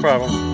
problem.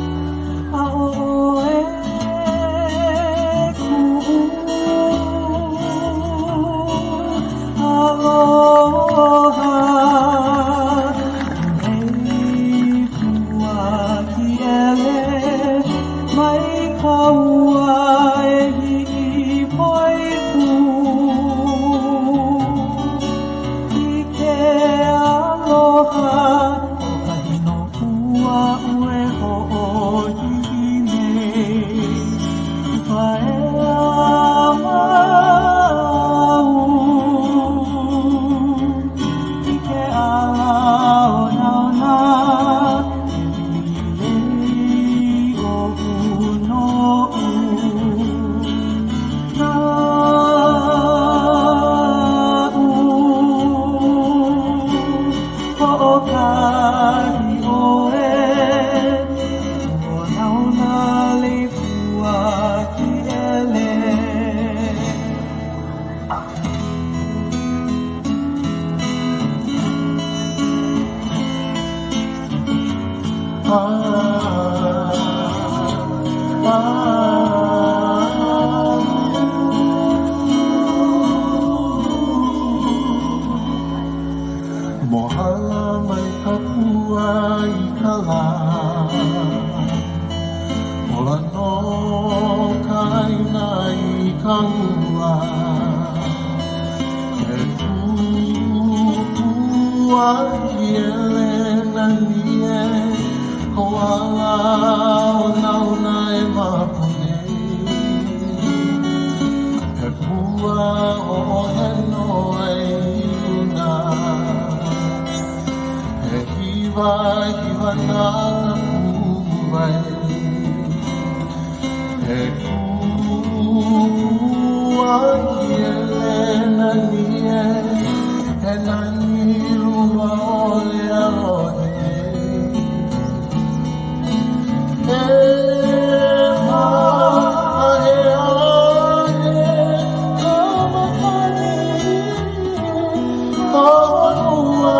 Mohala mai kapu'uwai kala Ola no kaina I kaua E Pua Kiele nani Ko ala o nauna e maku E pua o heno e huna E hiwahiwa na kapu'uwai E Pua Kiele nani E nani lua o le alohi Ahea kamakani honua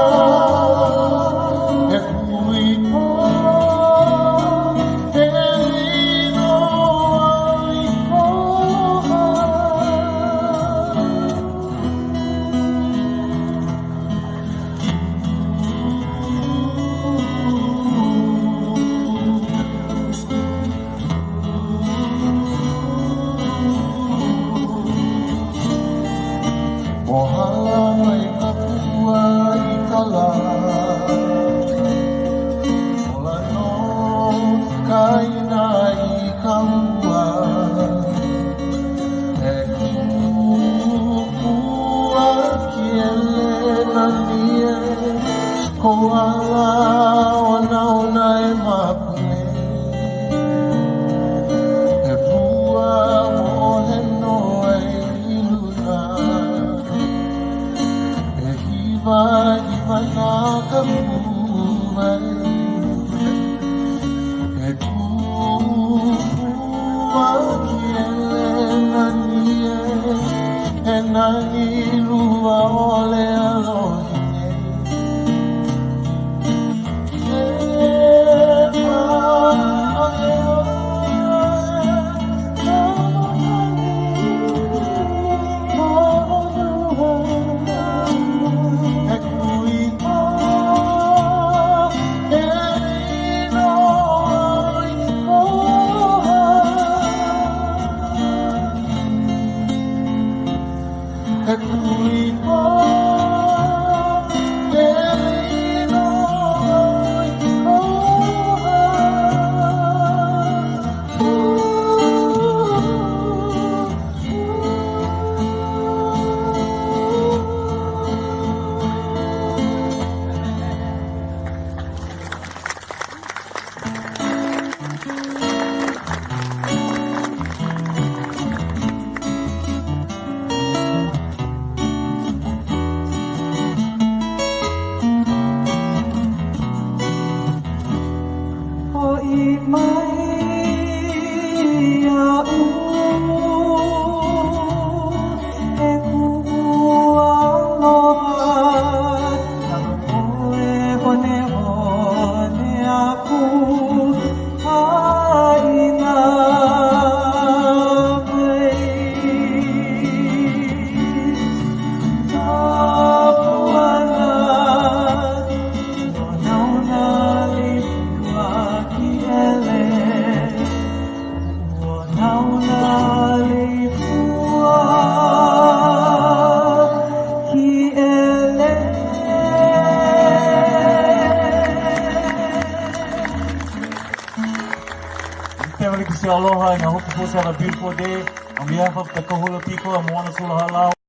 Mohala mai kapu'uwai kala Ola no kaina I kaua E Pua Kiele nani Ko ala o nauna e maku E pua o heno e iluna hiwahiwa na kapu'uwai E family to say aloha, and I hope you folks have a beautiful day. On behalf of the Kahula people, Moana Halau.